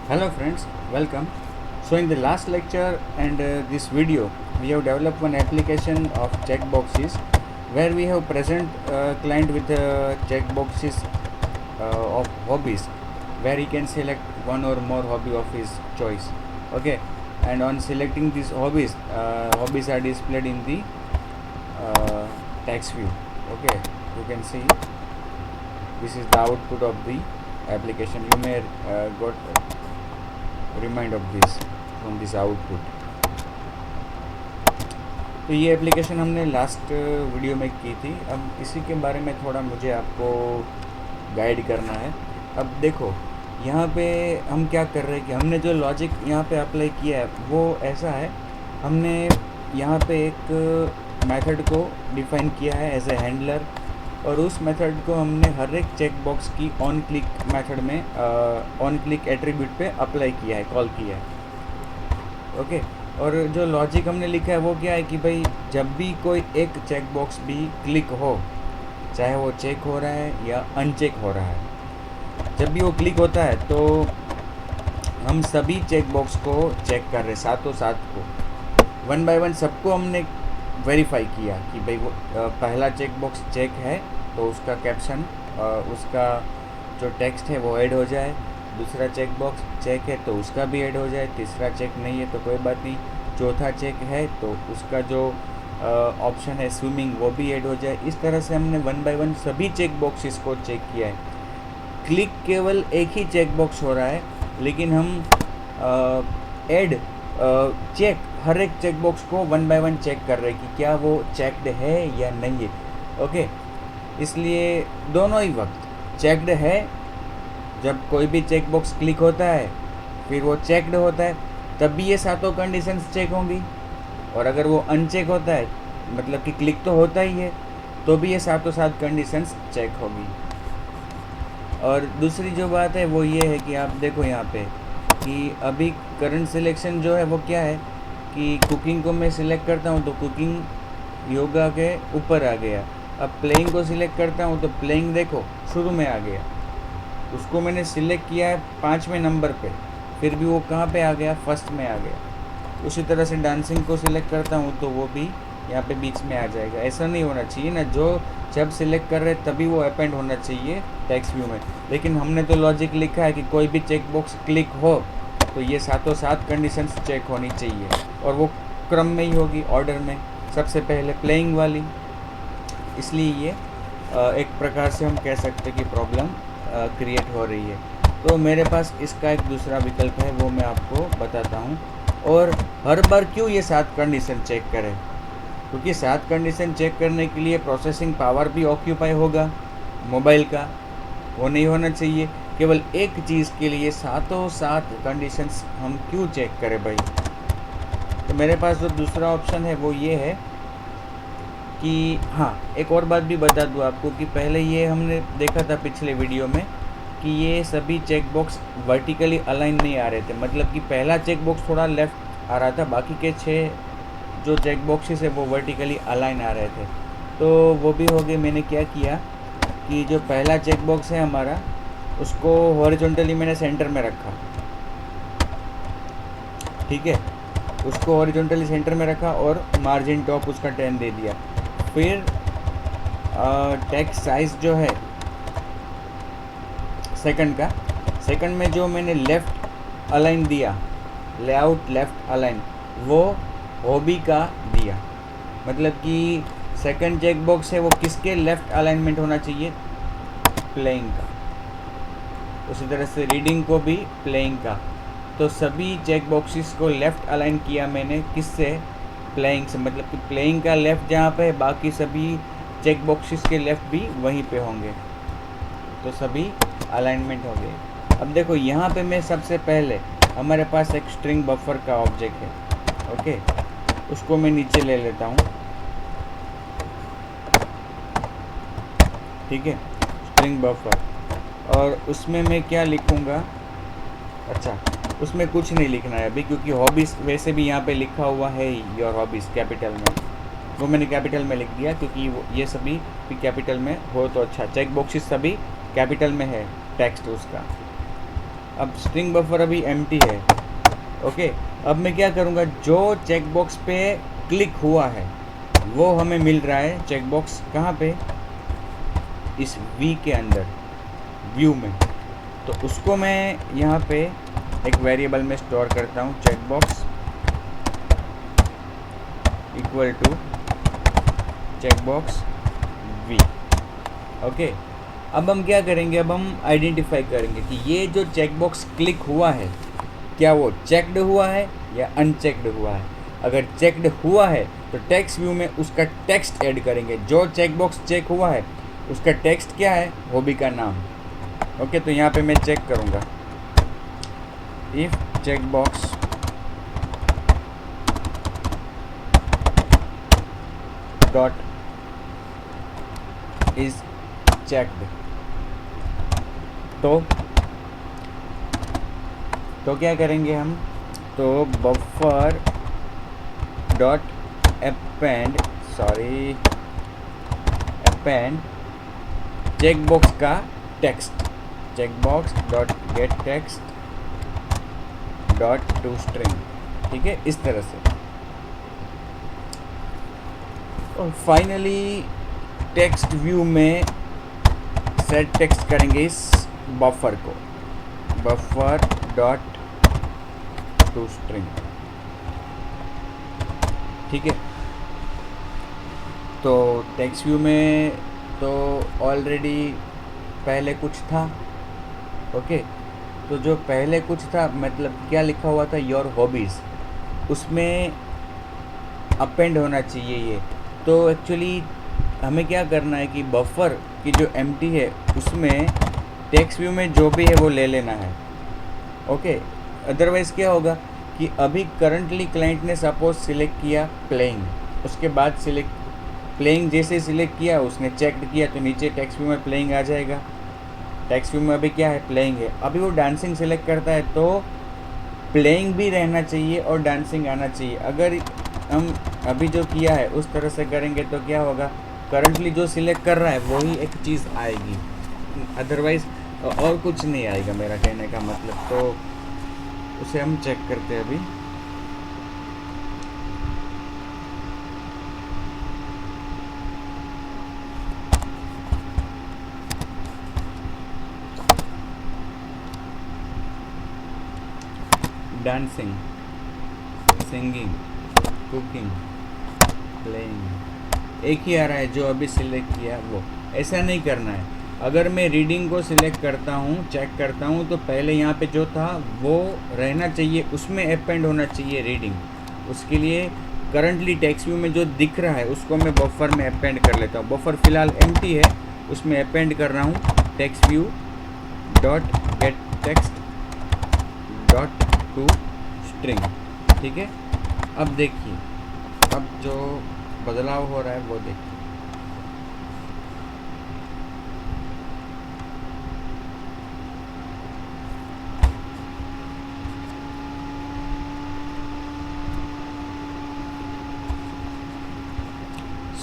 Hello friends, welcome. So in the last lecture and this video, we have developed one application of checkboxes where we have present client with checkboxes of hobbies where he can select one or more hobby of his choice. Okay, and on selecting these hobbies are displayed in the text view. Okay, you can see this is the output of the application. You may got remind of this from this output. तो ये application हमने last video में की थी। अब इसी के बारे में थोड़ा मुझे आपको गाइड करना है। अब देखो यहाँ पे हम क्या कर रहे हैं कि हमने जो लॉजिक यहाँ पे अप्लाई किया है वो ऐसा है, हमने यहाँ पे एक मेथड को डिफ़ाइन किया है एज ए हैंडलर, और उस मेथड को हमने हर एक चेक बॉक्स की ऑन क्लिक मेथड में ऑन क्लिक एट्रीब्यूट पे अप्लाई किया है, कॉल किया है। ओके, और जो लॉजिक हमने लिखा है वो क्या है कि भाई जब भी कोई एक चेक बॉक्स भी क्लिक हो, चाहे वो चेक हो रहा है या अनचेक हो रहा है, जब भी वो क्लिक होता है तो हम सभी चेक बॉक्स को चेक कर रहे, सातों सात को वन बाय वन सबको हमने वेरीफाई किया कि भाई वो पहला चेक बॉक्स चेक है तो उसका कैप्शन, उसका जो टेक्स्ट है वो ऐड हो जाए, दूसरा चेक बॉक्स चेक है तो उसका भी ऐड हो जाए, तीसरा चेक नहीं है तो कोई बात नहीं, चौथा चेक है तो उसका जो ऑप्शन है स्विमिंग वो भी ऐड हो जाए। इस तरह से हमने वन बाय वन सभी चेक बॉक्सेस को चेक किया है। क्लिक केवल एक ही चेक बॉक्स हो रहा है, लेकिन हम ऐड चेक हर एक चेक बॉक्स को वन बाय वन चेक कर रहे हैं कि क्या वो चेक्ड है या नहीं है। ओके, इसलिए दोनों ही वक्त चेक्ड है, जब कोई भी चेक बॉक्स क्लिक होता है फिर वो चेक्ड होता है तब भी ये सातों कंडीशंस चेक होंगी, और अगर वो अनचेक होता है मतलब कि क्लिक तो होता ही है तो भी ये सातों सात कंडीशंस चेक होगी। और दूसरी जो बात है वो ये है कि आप देखो यहाँ पे कि अभी करंट सिलेक्शन जो है वो क्या है कि कुकिंग को मैं सिलेक्ट करता हूँ तो कुकिंग योगा के ऊपर आ गया। अब प्लेइंग को सिलेक्ट करता हूँ तो प्लेइंग देखो शुरू में आ गया, उसको मैंने सिलेक्ट किया है 5वें नंबर पे, फिर भी वो कहाँ पे आ गया, फर्स्ट में आ गया। उसी तरह से डांसिंग को सिलेक्ट करता हूँ तो वो भी यहाँ पे बीच में आ जाएगा। ऐसा नहीं होना चाहिए ना, जो जब सिलेक्ट कर रहे तभी वो अपेंड होना चाहिए टेक्स्ट व्यू में, लेकिन हमने तो लॉजिक लिखा है कि कोई भी चेक बॉक्स क्लिक हो तो ये सातों सात कंडीशंस चेक होनी चाहिए, और वो क्रम में ही होगी, ऑर्डर में, सबसे पहले प्लेइंग वाली। इसलिए ये एक प्रकार से हम कह सकते हैं कि प्रॉब्लम क्रिएट हो रही है। तो मेरे पास इसका एक दूसरा विकल्प है, वो मैं आपको बताता हूँ। और हर बार क्यों ये 7 कंडीशन चेक करें, क्योंकि 7 कंडीशन चेक करने के लिए प्रोसेसिंग पावर भी ऑक्यूपाई होगा मोबाइल का, वो नहीं होना चाहिए। केवल एक चीज़ के लिए सातों सात कंडीशंस हम क्यों चेक करें भाई। तो मेरे पास जो दूसरा ऑप्शन है वो ये है कि हाँ, एक और बात भी बता दूँ आपको कि पहले ये हमने देखा था पिछले वीडियो में कि ये सभी चेक बॉक्स वर्टिकली अलाइन नहीं आ रहे थे, मतलब कि पहला चेक बॉक्स थोड़ा लेफ़्ट आ रहा था, बाकी के 6 जो चेक बॉक्सेस है वो वर्टिकली अलाइन आ रहे थे। तो वो भी हो गए। मैंने क्या किया कि जो पहला चेक बॉक्स है हमारा उसको हॉरिजॉन्टली मैंने सेंटर में रखा, ठीक है, उसको हॉरिजॉन्टली सेंटर में रखा और मार्जिन टॉप उसका 10 दे दिया। फिर टेक्स्ट साइज़ जो है सेकंड में जो मैंने लेफ़्ट अलाइन दिया, लेआउट लेफ़्ट अलाइन, वो हॉबी का दिया, मतलब कि सेकंड चेक बॉक्स है वो किसके लेफ़्ट अलाइनमेंट होना चाहिए, प्लेइंग का। उसी तरह से रीडिंग को भी प्लेइंग का। तो सभी चेक बॉक्सेस को लेफ़्ट अलाइन किया मैंने, किससे, प्लेइंग से, मतलब कि प्लेइंग का लेफ़्ट जहाँ पे है बाकी सभी चेक बॉक्सेस के लेफ़्ट भी वहीं पे होंगे, तो सभी अलाइनमेंट हो गए। अब देखो यहाँ पे मैं सबसे पहले हमारे पास एक स्ट्रिंग बफर का ऑब्जेक्ट है, ओके, उसको मैं नीचे ले लेता हूँ, ठीक है, स्ट्रिंग बफर। और उसमें मैं क्या लिखूँगा, अच्छा उसमें कुछ नहीं लिखना है अभी, क्योंकि हॉबीज़ वैसे भी यहाँ पे लिखा हुआ है योर हॉबीज़ कैपिटल में, वो मैंने कैपिटल में लिख दिया क्योंकि ये सभी भी कैपिटल में हो तो अच्छा। चेक बॉक्सेस सभी कैपिटल में है टेक्स्ट उसका। अब स्ट्रिंग बफर अभी एम्प्टी है। ओके, अब मैं क्या करूँगा, जो चेक बॉक्स पे क्लिक हुआ है वो हमें मिल रहा है चेक बॉक्स कहाँ पे, इस वी के अंदर, व्यू में। तो उसको मैं यहाँ पे एक वेरिएबल में स्टोर करता हूँ, check box equal to check box V. Okay, अब हम क्या करेंगे, अब हम आइडेंटिफाई करेंगे कि ये जो चेक बॉक्स क्लिक हुआ है क्या वो चेक्ड हुआ है या अनचेक्ड हुआ है। अगर चेक्ड हुआ है तो टेक्स्ट व्यू में उसका टेक्स्ट ऐड करेंगे। जो चेक बॉक्स चेक हुआ है उसका टेक्स्ट क्या है, हॉबी का नाम। ओके, तो यहाँ पे मैं चेक करूँगा, if check box dot is checked, तो क्या करेंगे हम, तो buffer dot append check box का text, check box dot get text dot to string. ठीक है, इस तरह से। और फाइनली टेक्स्ट व्यू में सेट टेक्स्ट करेंगे इस बफर को, बफर डॉट टू स्ट्रिंग। ठीक है, तो टेक्स्ट व्यू में तो ऑलरेडी पहले कुछ था। ओके, तो जो पहले कुछ था मतलब क्या लिखा हुआ था, योर हॉबीज़, उसमें अपेंड होना चाहिए ये। तो एक्चुअली हमें क्या करना है कि बफर की जो एम्प्टी है उसमें टेक्स्ट व्यू में जो भी है वो ले लेना है। ओके, अदरवाइज़ क्या होगा कि अभी करंटली क्लाइंट ने सपोज सिलेक्ट किया प्लेइंग, उसके बाद प्लेइंग जैसे सिलेक्ट किया उसने चेक्ड किया तो नीचे टेक्स्ट व्यू में प्लेइंग आ जाएगा। टेक्स्ट व्यू में अभी क्या है, प्लेइंग है। अभी वो डांसिंग सिलेक्ट करता है तो प्लेइंग भी रहना चाहिए और डांसिंग आना चाहिए। अगर हम अभी जो किया है उस तरह से करेंगे तो क्या होगा, करंटली जो सिलेक्ट कर रहा है वही एक चीज़ आएगी, अदरवाइज़ और कुछ नहीं आएगा, मेरा कहने का मतलब। तो उसे हम चेक करते हैं अभी। डांसिंग, सिंगिंग, कुकिंग, प्लेइंग, एक ही आ रहा है जो अभी सिलेक्ट किया वो। ऐसा नहीं करना है। अगर मैं रीडिंग को सिलेक्ट करता हूँ, चेक करता हूँ, तो पहले यहाँ पे जो था वो रहना चाहिए, उसमें अपेंड होना चाहिए रीडिंग। उसके लिए करंटली टेक्स्ट व्यू में जो दिख रहा है उसको मैं बफर में अपेंड कर लेता हूँ। बफर फ़िलहाल एम्प्टी है, उसमें अपेंड कर रहा हूँ text view dot get text dot to string. ठीक है, अब देखिए, अब जो बदलाव हो रहा है वो देखिए।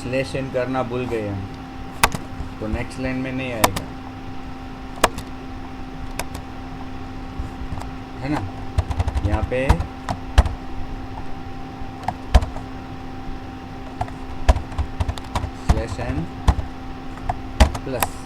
स्लैश एन करना भूल गए हम, तो नेक्स्ट लाइन में नहीं आएगा, है ना। यहाँ पे स्लैश एन प्लस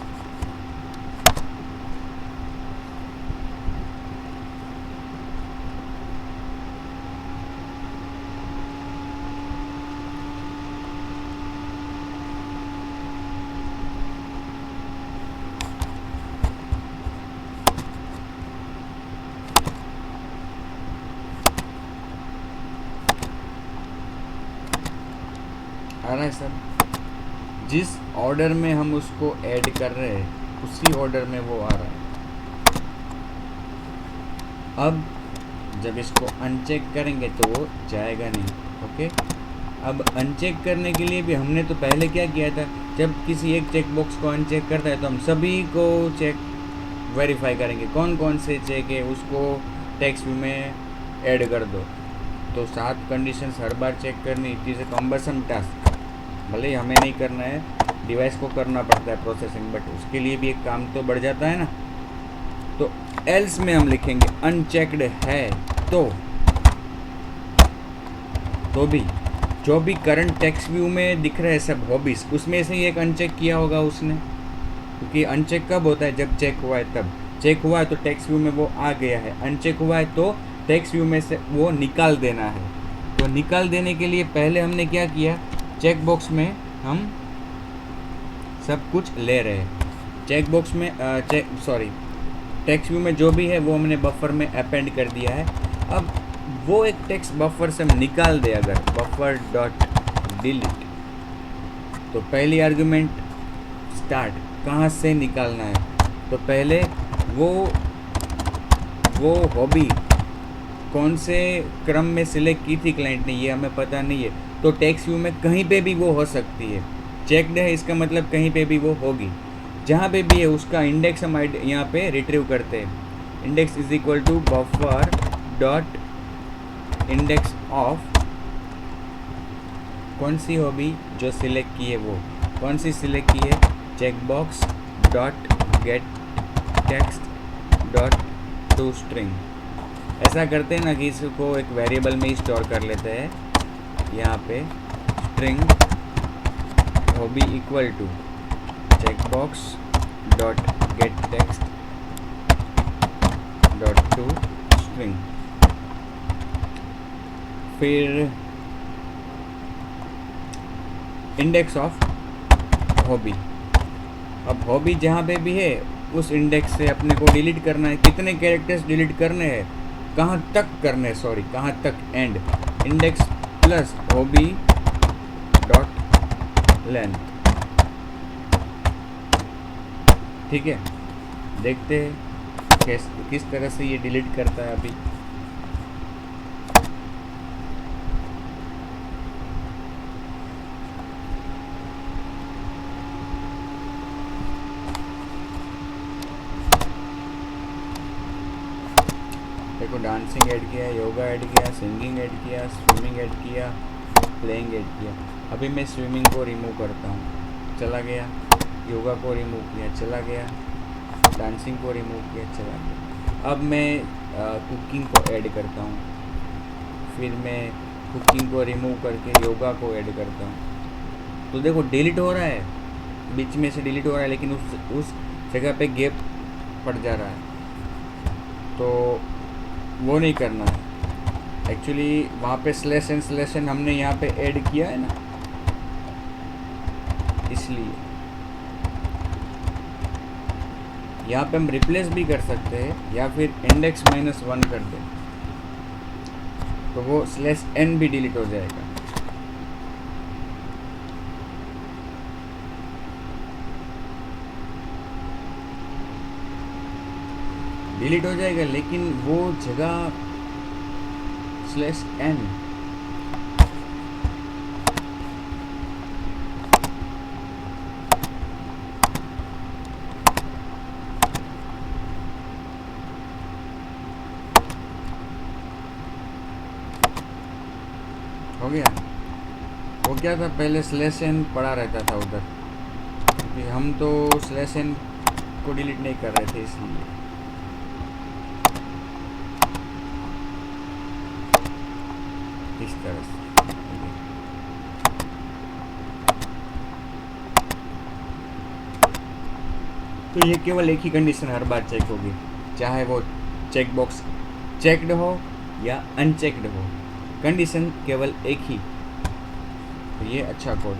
आ रहा है सर। जिस ऑर्डर में हम उसको ऐड कर रहे हैं उसी ऑर्डर में वो आ रहा है। अब जब इसको अनचेक करेंगे तो वो जाएगा नहीं। ओके, अब अनचेक करने के लिए भी हमने तो पहले क्या किया था, जब किसी एक चेक बॉक्स को अनचेक करता है तो हम सभी को चेक वेरीफाई करेंगे, कौन कौन से चेक है उसको टेक्स्ट व्यू में ऐड कर दो। तो 7 कंडीशंस हर बार चेक करनी, इट इज़ ए कम्बसम टास्क। भले ही हमें नहीं करना है, डिवाइस को करना पड़ता है प्रोसेसिंग, बट उसके लिए भी एक काम तो बढ़ जाता है ना। तो एल्स में हम लिखेंगे अनचेक्ड है तो भी जो भी करंट टेक्स्ट व्यू में दिख रहा है सब हॉबीज, उसमें से ही एक अनचेक किया होगा उसने, क्योंकि अनचेक कब होता है, जब चेक हुआ है तब। चेक हुआ है तो टेक्स्ट व्यू में वो आ गया है, अनचेक हुआ है तो टेक्स्ट व्यू में से वो निकाल देना है। तो निकाल देने के लिए पहले हमने क्या किया, चेक बॉक्स में हम सब कुछ ले रहे हैं। चेक बॉक्स में टेक्स्ट व्यू में जो भी है वो हमने बफर में अपेंड कर दिया है। अब वो एक टेक्स्ट बफर से हम निकाल दे अगर बफर डॉट डिलीट, तो पहली आर्गुमेंट स्टार्ट कहाँ से निकालना है, तो पहले वो हॉबी कौन से क्रम में सिलेक्ट की थी क्लाइंट ने, ये हमें पता नहीं है। तो टेक्स्ट व्यू में कहीं पे भी वो हो सकती है, चेक्ड है इसका मतलब कहीं पे भी वो होगी, जहाँ पे भी है उसका इंडेक्स हम यहाँ पे रिट्रीव करते हैं। Index is equal to buffer dot index of कौन सी हॉबी जो सिलेक्ट की है, वो कौन सी सिलेक्ट की है, checkbox dot get text dot to string. ऐसा करते हैं ना कि इसको एक वेरिएबल में ही स्टोर कर लेते हैं, यहाँ पे string hobby equal to checkbox dot get text dot to string, फिर इंडेक्स ऑफ हॉबी। अब हॉबी जहाँ पे भी है उस इंडेक्स से अपने को डिलीट करना है, कितने कैरेक्टर्स डिलीट करने हैं, कहाँ तक करने हैं, सॉरी कहाँ तक, and index plus hobby dot length. ठीक है, देखते हैं किस तरह से ये डिलीट करता है। अभी देखो डांसिंग ऐड किया, योगा ऐड किया, सिंगिंग ऐड किया, स्विमिंग ऐड किया, प्लेइंग ऐड किया। अभी मैं स्विमिंग को रिमूव करता हूँ, चला गया, योगा को रिमूव किया, चला गया, डांसिंग को रिमूव किया, चला गया। अब मैं कुकिंग को ऐड करता हूँ, फिर मैं कुकिंग को रिमूव करके योगा को ऐड करता हूँ। तो देखो डिलीट हो रहा है, बीच में से डिलीट हो रहा है, लेकिन उस जगह पे गैप पड़ जा रहा है, तो वो नहीं करना है। एक्चुअली वहाँ पे स्लैश एन हमने यहाँ पे ऐड किया है ना, इसलिए यहाँ पे हम रिप्लेस भी कर सकते हैं या फिर इंडेक्स -1 कर दें, तो वो स्लैश एन भी डिलीट हो जाएगा। डिलीट हो जाएगा, लेकिन वो जगह /n हो गया। वो क्या था, पहले /n पड़ा रहता था उधर, क्योंकि हम तो /n को डिलीट नहीं कर रहे थे, इसलिए इस तरह से। तो ये केवल एक ही कंडीशन हर बार चेक होगी, चाहे वो चेक बॉक्स चेक्ड हो या अनचेक्ड हो, कंडीशन केवल एक ही। तो ये अच्छा कोड,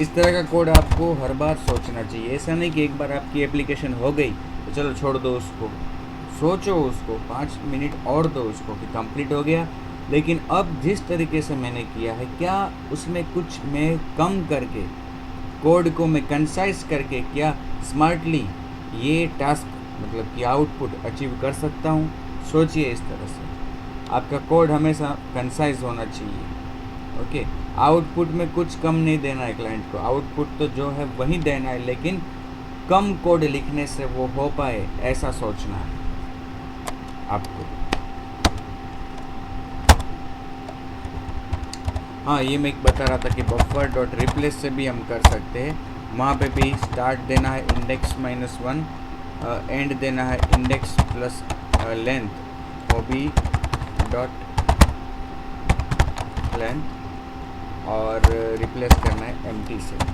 इस तरह का कोड आपको हर बार सोचना चाहिए। ऐसा नहीं कि एक बार आपकी एप्लीकेशन हो गई तो चलो छोड़ दो उसको, सोचो उसको 5 मिनट और दो उसको कि कंप्लीट हो गया। लेकिन अब जिस तरीके से मैंने किया है, क्या उसमें कुछ मैं कम करके, कोड को मैं कंसाइज करके, क्या स्मार्टली ये टास्क मतलब कि आउटपुट अचीव कर सकता हूँ? सोचिए इस तरह से। आपका कोड हमेशा कंसाइज होना चाहिए, ओके। आउटपुट में कुछ कम नहीं देना है क्लाइंट को, आउटपुट तो जो है वही देना है, लेकिन कम कोड लिखने से वो हो पाए ऐसा सोचना है आपको। हाँ, ये मैं एक बता रहा था कि बफर डॉट रिप्लेस से भी हम कर सकते हैं, वहाँ पे भी स्टार्ट देना है इंडेक्स -1 एंड देना है इंडेक्स प्लस लेंथ ओबी डॉट लेंथ और रिप्लेस करना है एम्प्टी से।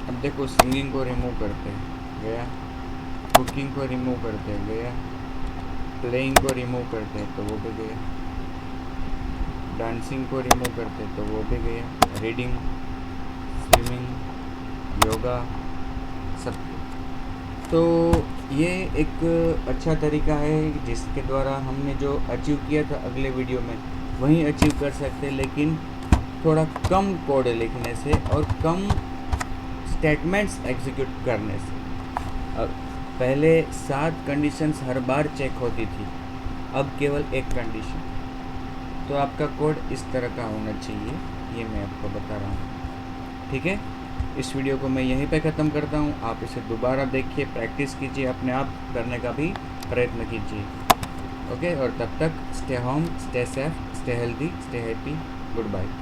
अब देखो सिंगिंग को रिमूव करते हैं, गया। कुकिंग को रिमूव करते हैं, गया। प्लेइंग को रिमूव करते हैं तो वो भी गया। डांसिंग को रिमूव करते हैं तो वो भी गया। रीडिंग, स्विमिंग, योगा, सब। तो ये एक अच्छा तरीका है जिसके द्वारा हमने जो अचीव किया था अगले वीडियो में वहीं अचीव कर सकते हैं, लेकिन थोड़ा कम कोड लिखने से और कम स्टेटमेंट्स एग्जीक्यूट करने से। अब पहले 7 कंडीशंस हर बार चेक होती थी, अब केवल एक कंडीशन। तो आपका कोड इस तरह का होना चाहिए, ये मैं आपको बता रहा हूँ। ठीक है, इस वीडियो को मैं यहीं पे ख़त्म करता हूँ। आप इसे दोबारा देखिए, प्रैक्टिस कीजिए, अपने आप करने का भी प्रयत्न कीजिए। ओके, और तब तक stay home, stay safe, stay healthy, stay happy. Good bye.